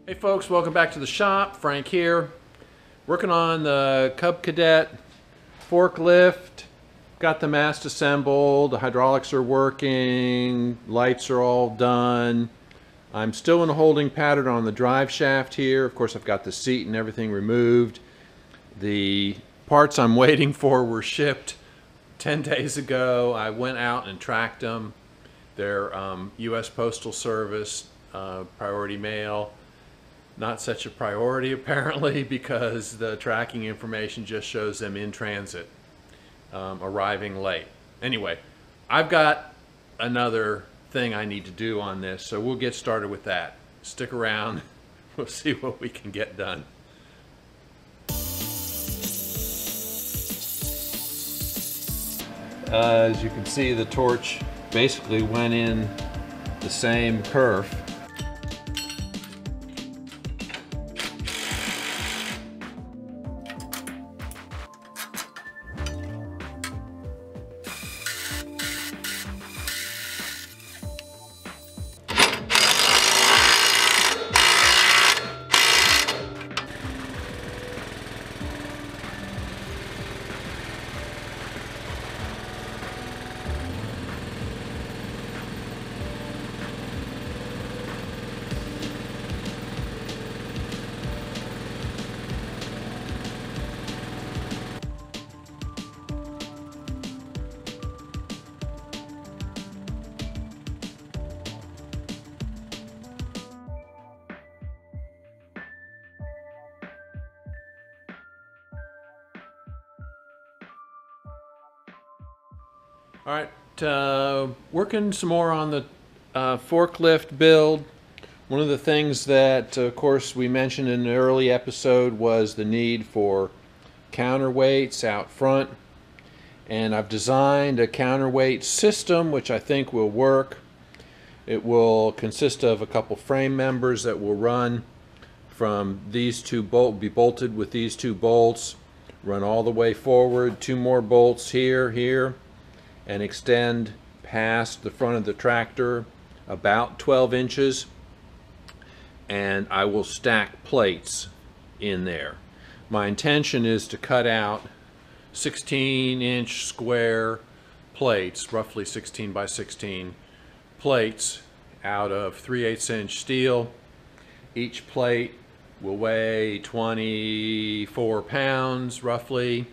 Hey folks, welcome back to the shop. Frank here. Working on the Cub Cadet forklift. Got the mast assembled, the hydraulics are working, lights are all done. I'm still in a holding pattern on the drive shaft here. Of course, I've got the seat and everything removed. The parts I'm waiting for were shipped 10 days ago. I went out and tracked them. They're U.S. Postal Service, priority mail. Not such a priority apparently, because the tracking information just shows them in transit, arriving late. Anyway, I've got another thing I need to do on this, so we'll get started with that. Stick around, we'll see what we can get done. As you can see, the torch basically went in the same kerf. All right, working some more on the forklift build. One of the things that, of course, we mentioned in an early episode was the need for counterweights out front. And I've designed a counterweight system which I think will work. It will consist of a couple frame members that will run from these two bolts, be bolted with these two bolts, run all the way forward, two more bolts here, and extend past the front of the tractor about 12 inches, and I will stack plates in there. My intention is to cut out 16-inch square plates, roughly 16 by 16 plates out of 3/8 inch steel. Each plate will weigh 24 pounds roughly,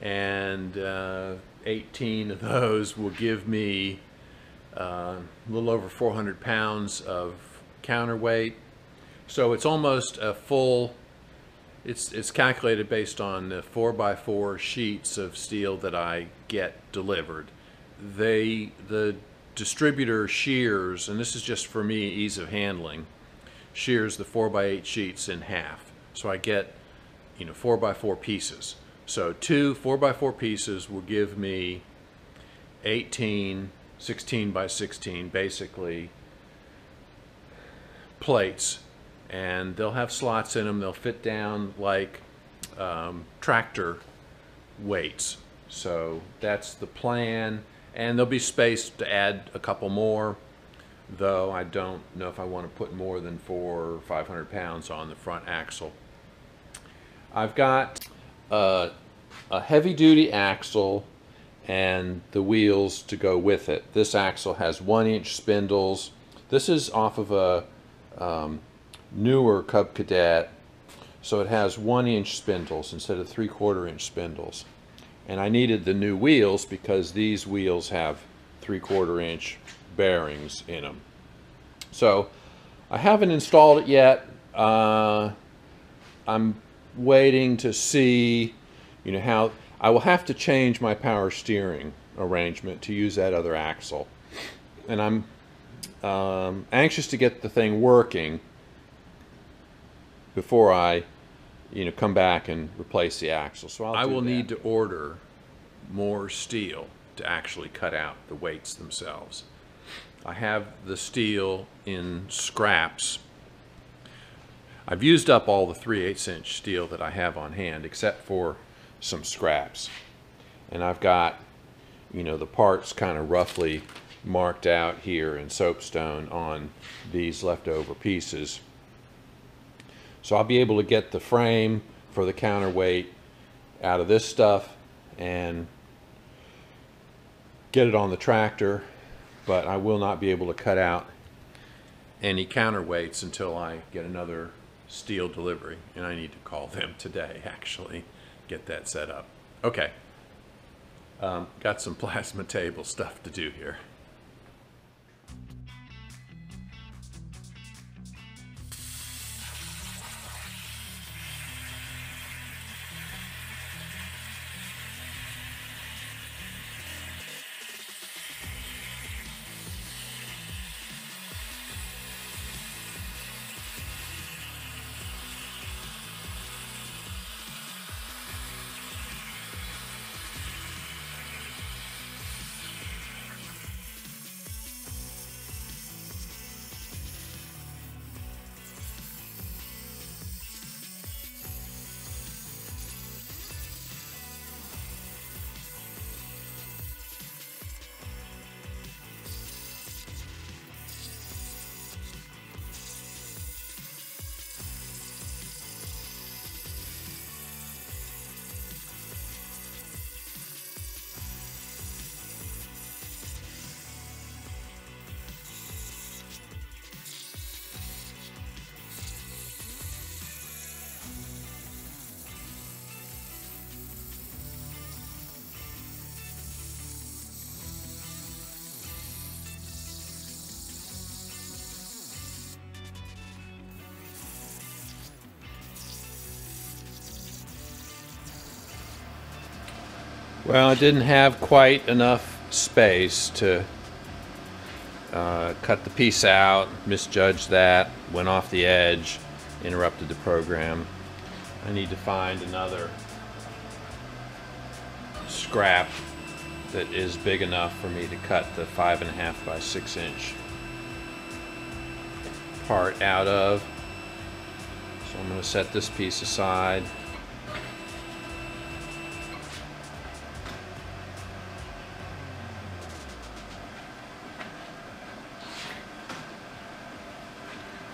and 18 of those will give me a little over 400 pounds of counterweight. So it's almost a full, it's calculated based on the 4x4 sheets of steel that I get delivered. The distributor shears, and this is just for me ease of handling, shears the 4x8 sheets in half. So I get, 4x4 pieces. So two 4x4 pieces will give me 18 16 by 16 basically plates, and they'll have slots in them. They'll fit down like tractor weights. So that's the plan, and there'll be space to add a couple more, though I don't know if I want to put more than 400 or 500 pounds on the front axle. I've got a heavy-duty axle and the wheels to go with it. This axle has 1-inch spindles. This is off of a newer Cub Cadet, so it has 1-inch spindles instead of 3/4 inch spindles. And I needed the new wheels because these wheels have 3/4 inch bearings in them. So I haven't installed it yet. I'm waiting to see how I will have to change my power steering arrangement to use that other axle, and I'm anxious to get the thing working before I come back and replace the axle. So I will need to order more steel to actually cut out the weights themselves. I have the steel in scraps. I've used up all the 3/8 inch steel that I have on hand except for some scraps, and I've got the parts kind of roughly marked out here in soapstone on these leftover pieces. So I'll be able to get the frame for the counterweight out of this stuff and get it on the tractor, but I will not be able to cut out any counterweights until I get another steel delivery, and I need to call them today, actually, get that set up. Okay, got some plasma table stuff to do here. Well, I didn't have quite enough space to cut the piece out, misjudged that, went off the edge, interrupted the program. I need to find another scrap that is big enough for me to cut the 5.5 by 6 inch part out of. So I'm going to set this piece aside.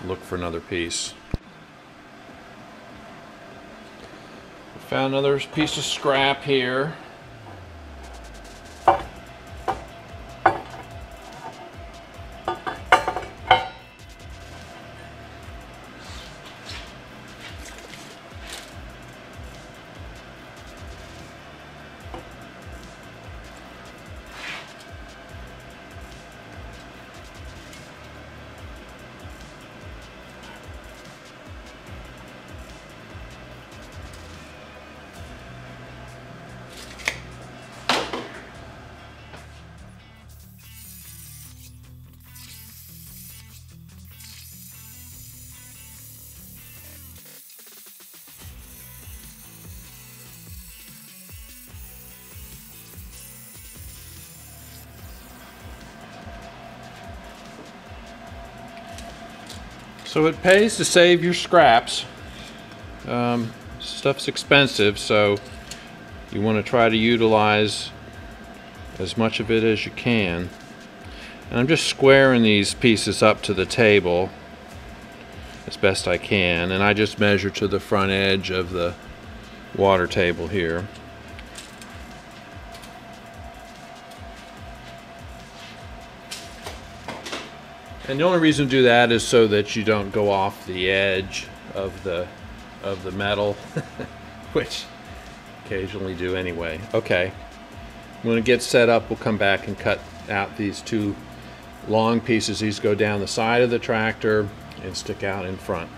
Look for another piece. Found another piece of scrap here. So it pays to save your scraps. Stuff's expensive, so you want to try to utilize as much of it as you can. And I'm just squaring these pieces up to the table as best I can, and I just measure to the front edge of the water table here. And the only reason to do that is so that you don't go off the edge of the metal, which occasionally do anyway. Okay, when it gets set up, we'll come back and cut out these two long pieces. These go down the side of the tractor and stick out in front.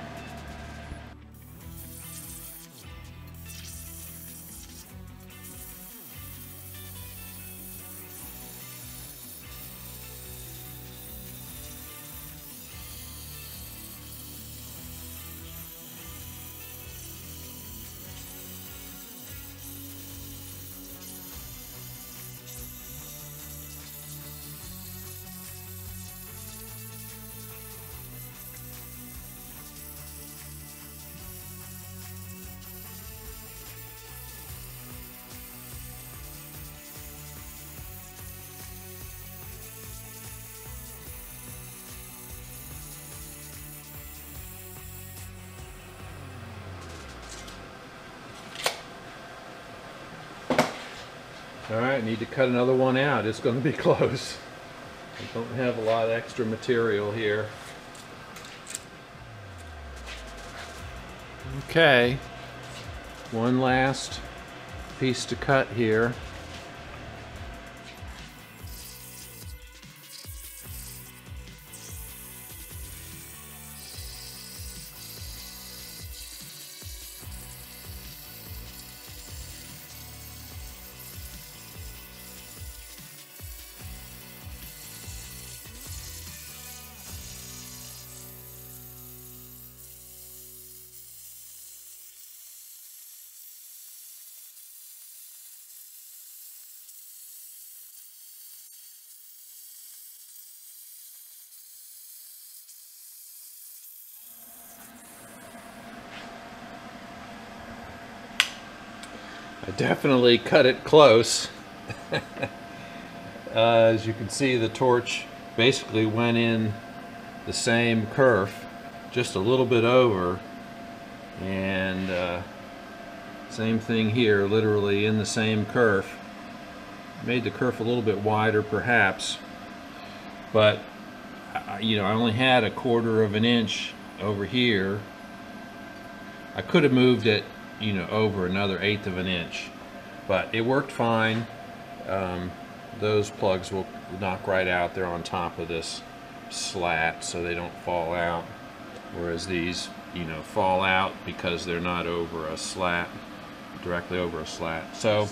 Alright, need to cut another one out. It's going to be close. I don't have a lot of extra material here. Okay, one last piece to cut here. I definitely cut it close. As you can see, the torch basically went in the same kerf, just a little bit over, and same thing here, literally in the same kerf. Made the kerf a little bit wider perhaps, but you know, I only had 1/4 of an inch over here. I could have moved it, you know, over another 1/8 of an inch, but it worked fine. Those plugs will knock right out. They're on top of this slat, so they don't fall out, whereas these, you know, fall out because they're not over a slat, directly over a slat. So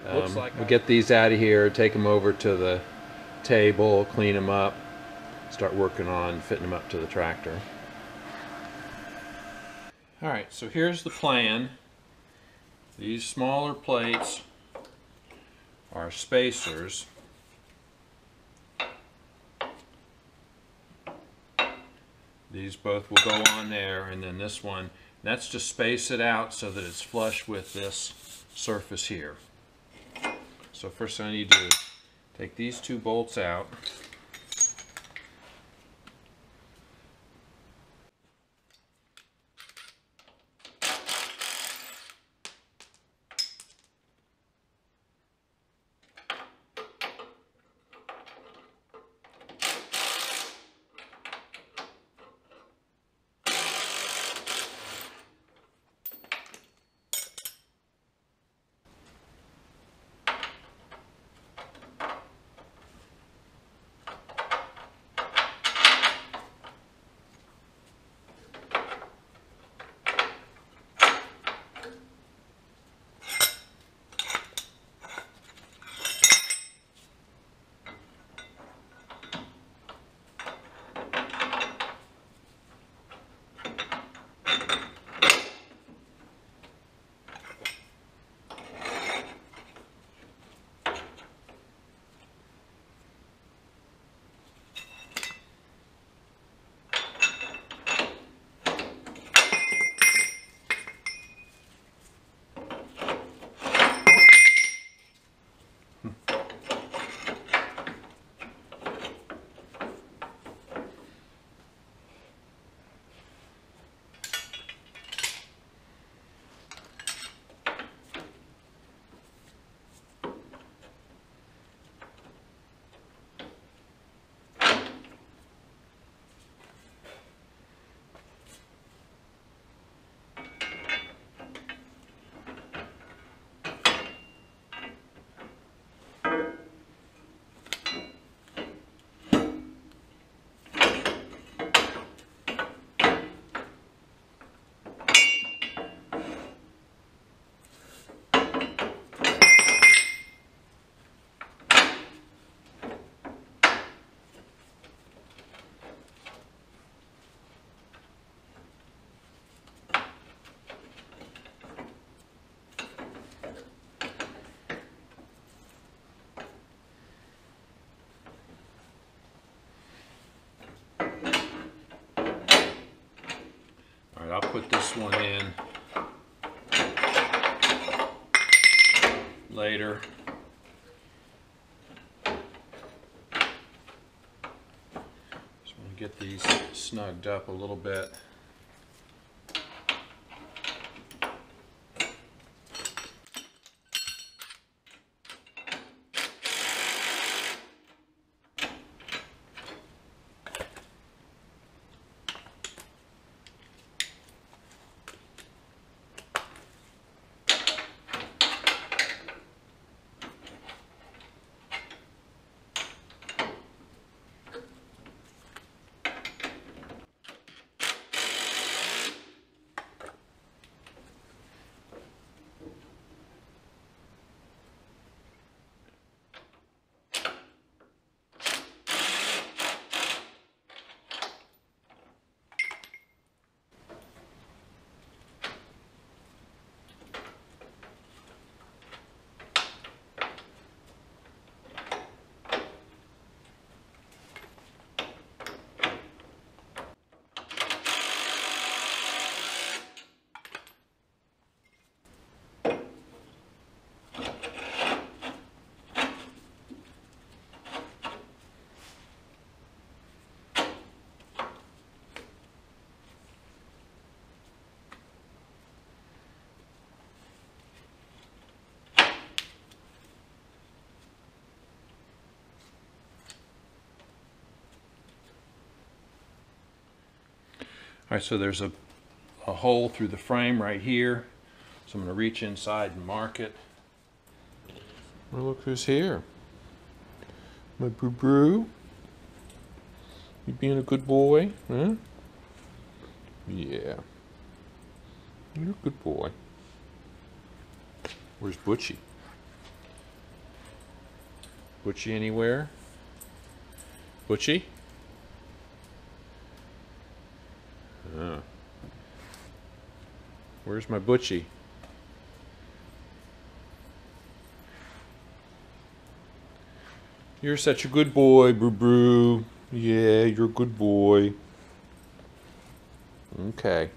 we'll get these out of here, take them over to the table, clean them up, start working on fitting them up to the tractor. Alright, so here's the plan. These smaller plates are spacers. These both will go on there, and then this one, that's to space it out so that it's flush with this surface here. So first thing I need to do is take these 2 bolts out. I'll put this one in later. Just want to get these snugged up a little bit. right, so there's a hole through the frame right here. So I'm going to reach inside and mark it. Well, look who's here. My boo-boo. You being a good boy, huh? Yeah. You're a good boy. Where's Butchie? Butchie anywhere? Butchie? Where's my Butchie? You're such a good boy, boo-boo. Yeah, you're a good boy. Okay.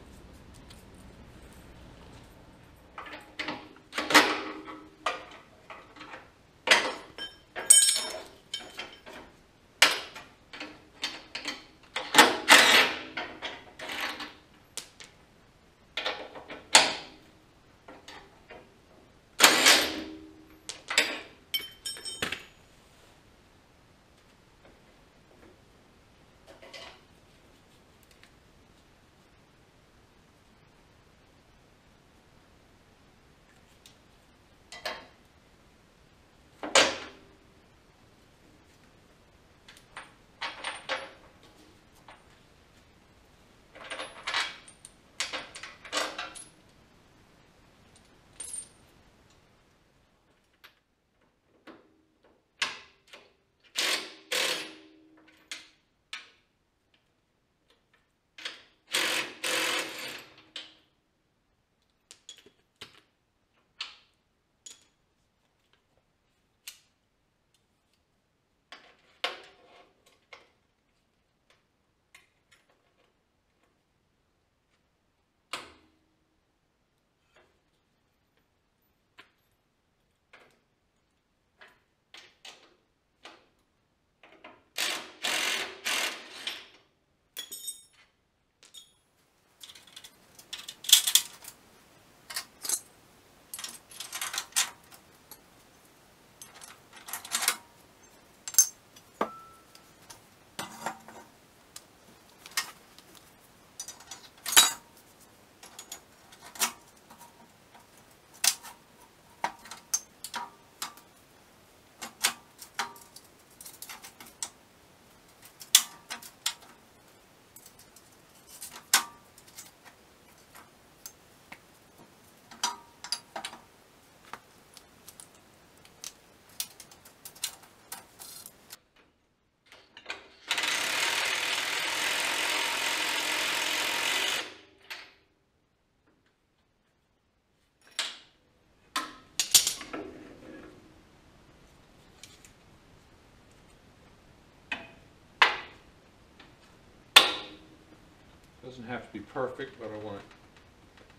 Doesn't have to be perfect, but I want it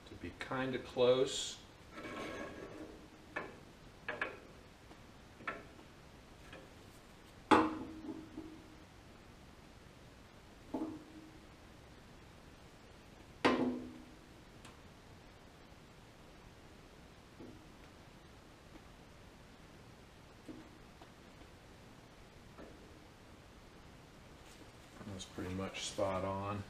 to be kind of close. That's pretty much spot on.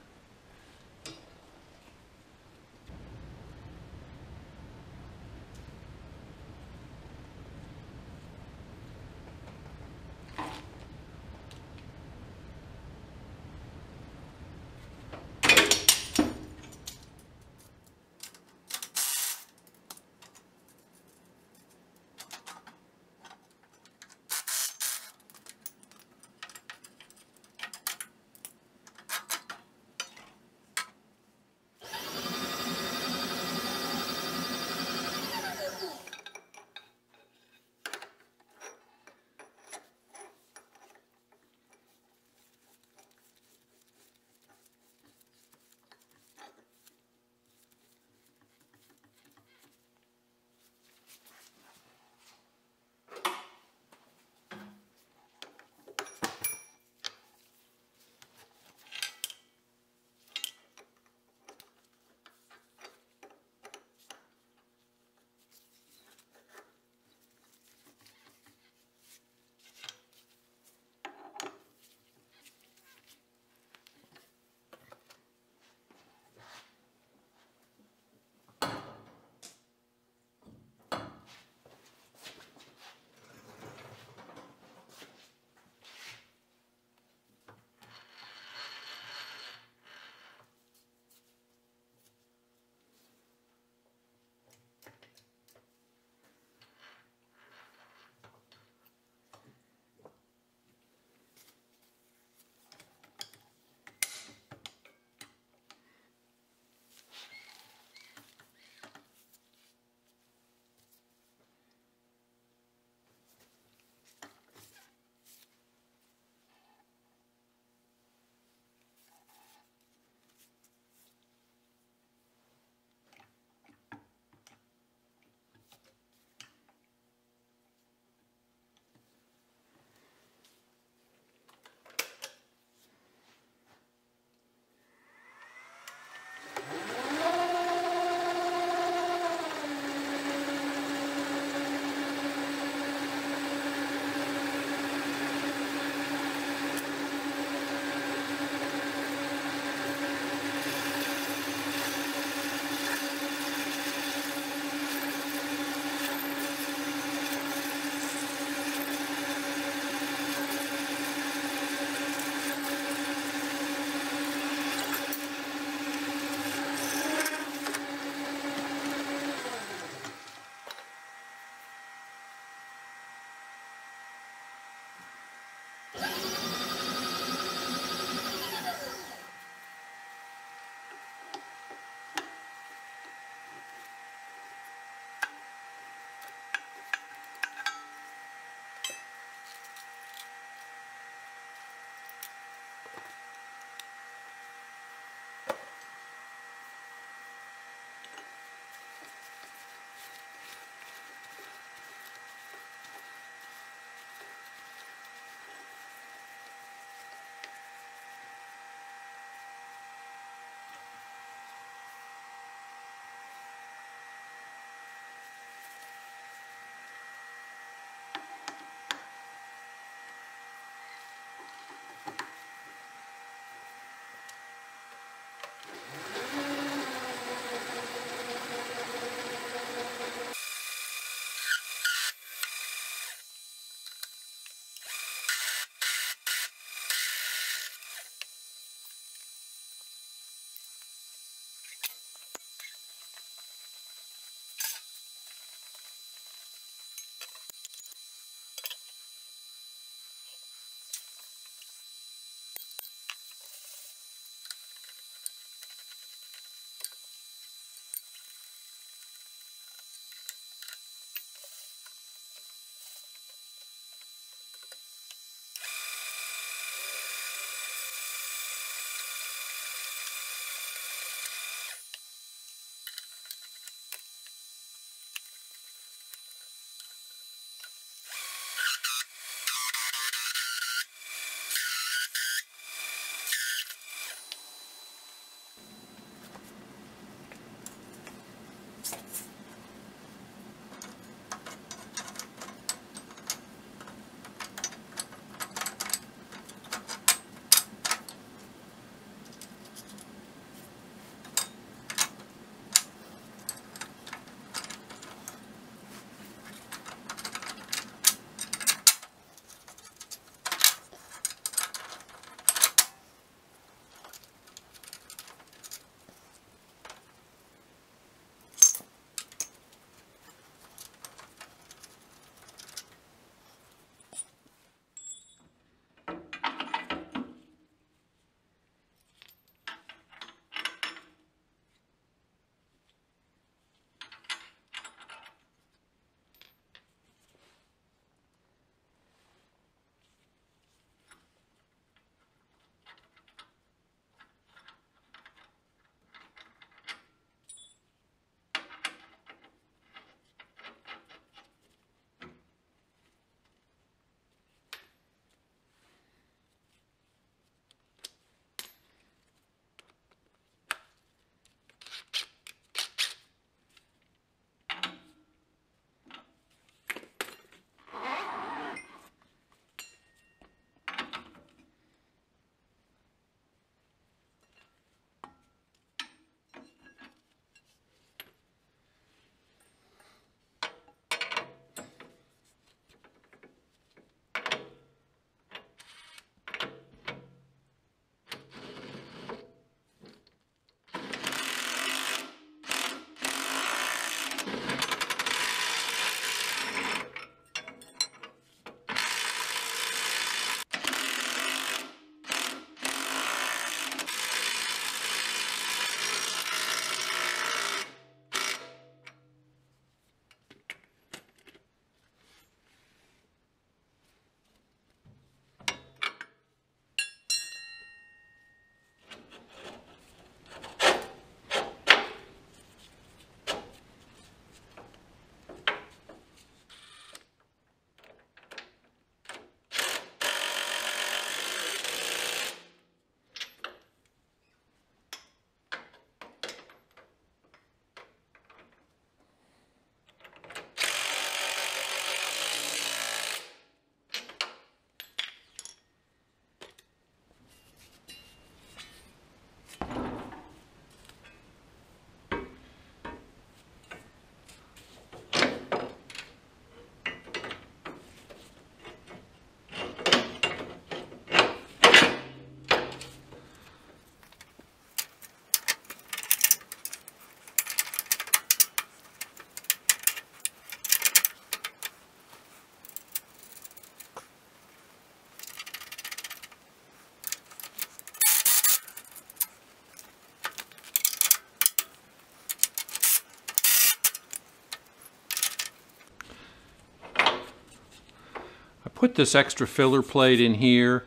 put this extra filler plate in here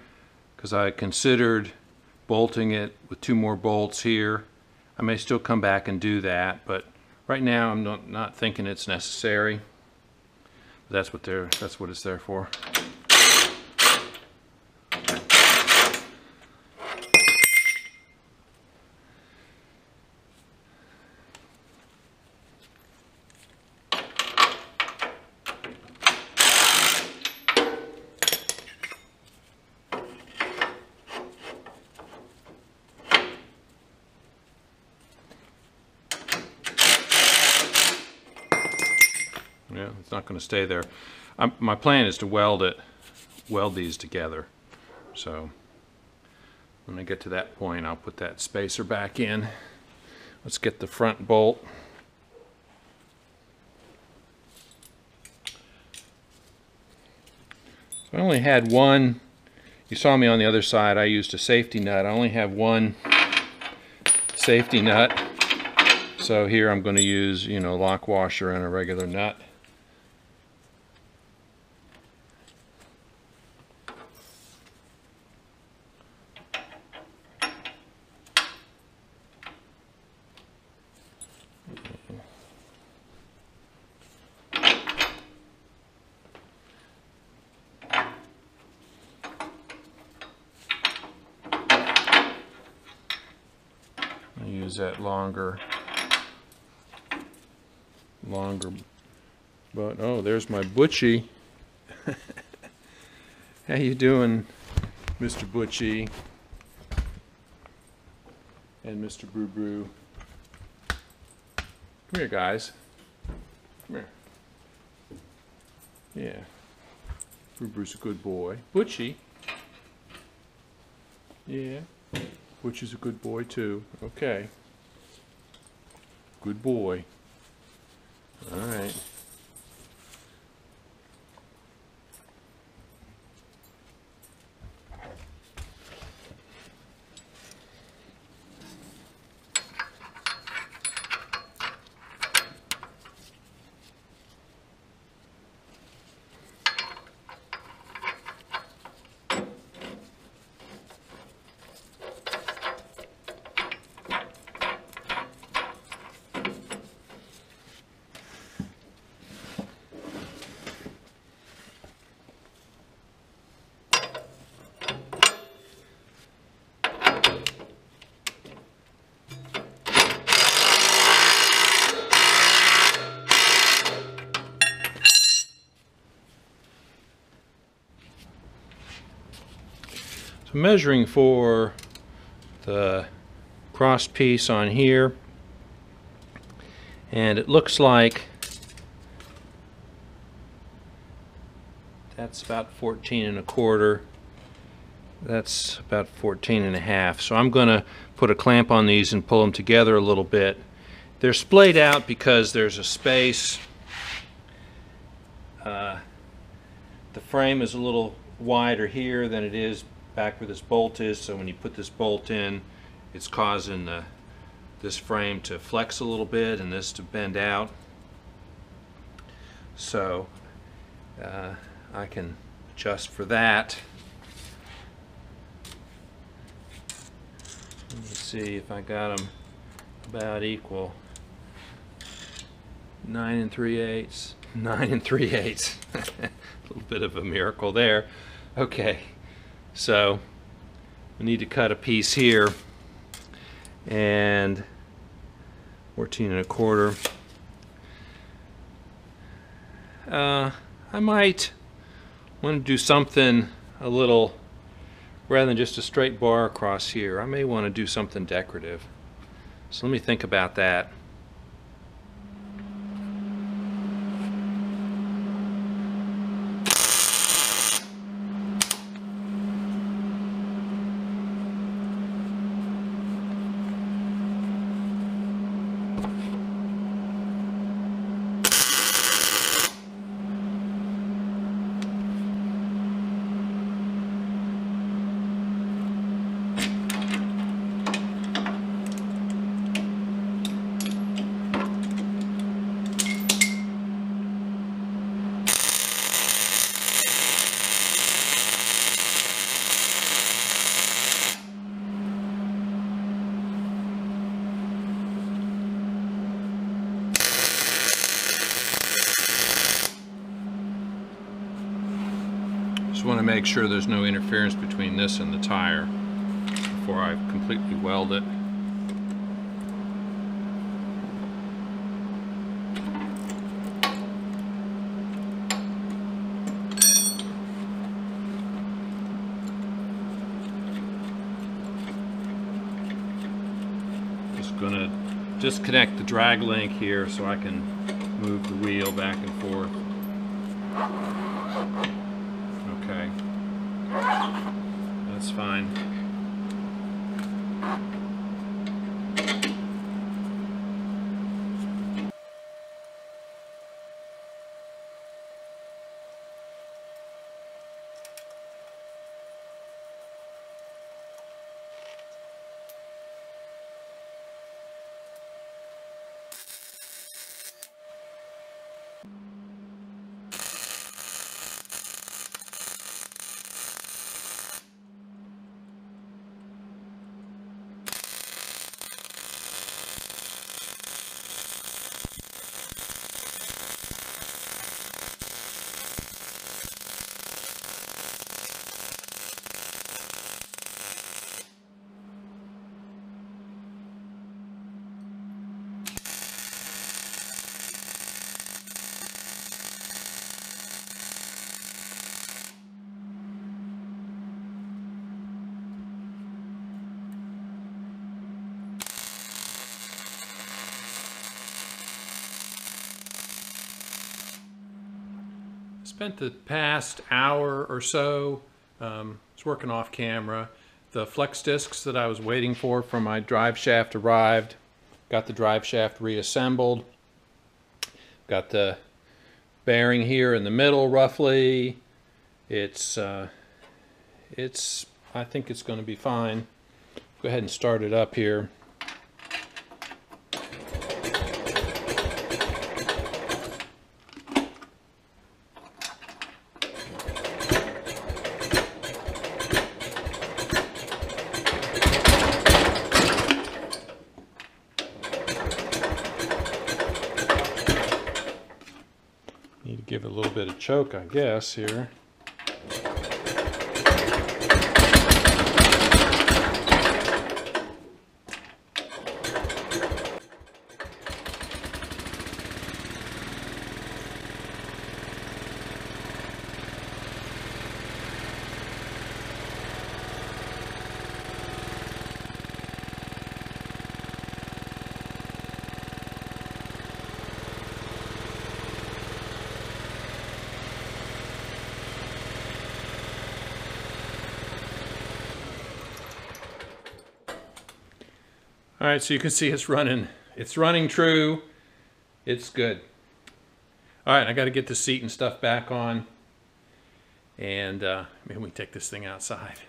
because I considered bolting it with 2 more bolts here. I may still come back and do that, but right now I'm not thinking it's necessary. That's what it's there for. Yeah, it's not going to stay there. My plan is to weld these together. So when I get to that point, I'll put that spacer back in. Let's get the front bolt. So I only had one. You saw me on the other side. I used a safety nut. I only have one safety nut. So here I'm going to use, lock washer and a regular nut. Use that longer, but oh, there's my Butchie. How you doing, Mr. Butchie and Mr. Brew Brew? Come here, guys. Come here. Yeah, Brew Brew's a good boy. Butchie. Yeah. Butchie's a good boy too. Okay. Good boy. All right. So measuring for the cross piece on here, and it looks like that's about 14 1/4. That's about 14 1/2. So I'm going to put a clamp on these and pull them together a little bit. They're splayed out because there's a space. The frame is a little wider here than it is back where this bolt is, so when you put this bolt in, it's causing this frame to flex a little bit and this to bend out. So I can adjust for that. Let me see if I got them about equal. 9 3/8. 9 3/8. A little bit of a miracle there. Okay, so we need to cut a piece here, and 14 1/4. I might want to do something a little, rather than just a straight bar across here, I may want to do something decorative. So let me think about that. Just want to make sure there's no interference between this and the tire before I completely weld it. Just going to disconnect the drag link here so I can move the wheel back and forth. Okay, that's fine. Spent the past hour or so, was working off camera. The flex discs that I was waiting for my drive shaft arrived. Got the drive shaft reassembled. Got the bearing here in the middle roughly. I think it's going to be fine. Go ahead and start it up here. Need to give it a little bit of choke, I guess, here. All right, so you can see it's running true. It's good. All right, I got to get the seat and stuff back on, and maybe we take this thing outside.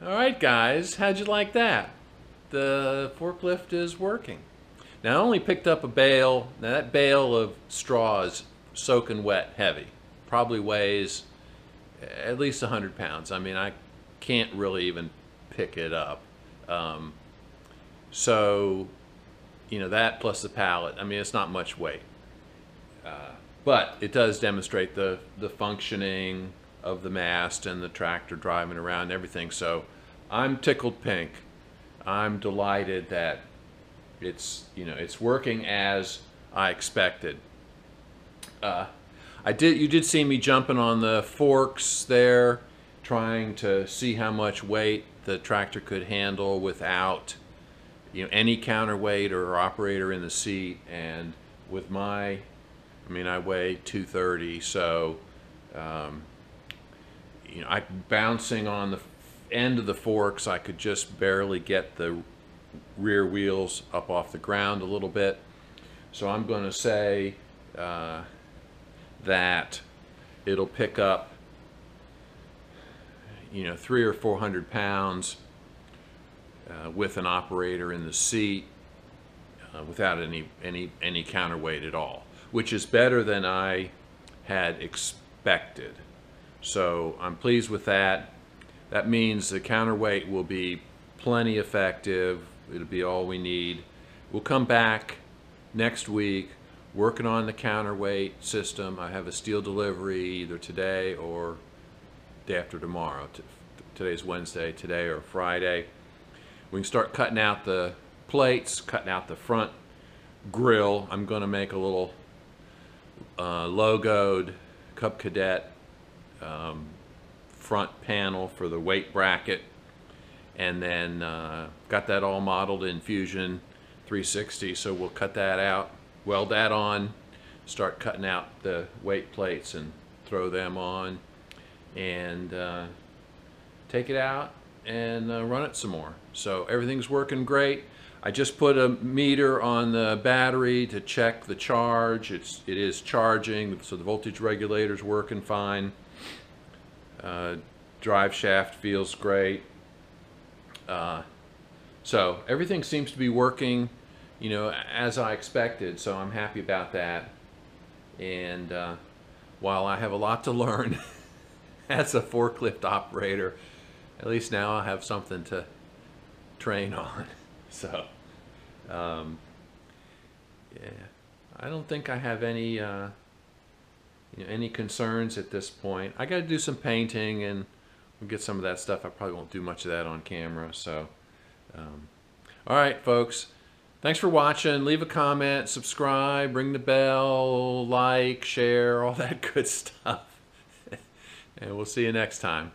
All right, guys, how'd you like that? The forklift is working. Now, I only picked up a bale. Now, that bale of straw is soaking wet heavy. Probably weighs at least 100 pounds. I mean, I can't really even pick it up. So, you know, that plus the pallet, I mean, it's not much weight. But it does demonstrate the functioning of the mast and the tractor driving around and everything. So I'm tickled pink. I'm delighted that it's working as I expected. You did see me jumping on the forks there, trying to see how much weight the tractor could handle without any counterweight or operator in the seat. And with I weigh 230, so I bouncing on the end of the forks, I could just barely get the rear wheels up off the ground a little bit. So I'm going to say that it'll pick up 300 or 400 pounds with an operator in the seat without any counterweight at all, which is better than I had expected. So I'm pleased with that. That means the counterweight will be plenty effective. It'll be all we need. We'll come back next week working on the counterweight system. I have a steel delivery either today or day after tomorrow. Today's Wednesday, today or Friday. We can start cutting out the plates, cutting out the front grill. I'm going to make a little logoed Cub Cadet front panel for the weight bracket, and then got that all modeled in Fusion 360. So we'll cut that out, weld that on, start cutting out the weight plates and throw them on, and take it out and run it some more. So everything's working great. I just put a meter on the battery to check the charge. It is charging, so the voltage regulator's working fine. Drive shaft feels great. So everything seems to be working, as I expected. So I'm happy about that. And while I have a lot to learn as a forklift operator, at least now I have something to train on. So, yeah, I don't think I have any any concerns at this point. I got to do some painting and we'll get some of that stuff. I probably won't do much of that on camera. So, all right, folks. Thanks for watching. Leave a comment, subscribe, ring the bell, like, share, all that good stuff. And we'll see you next time.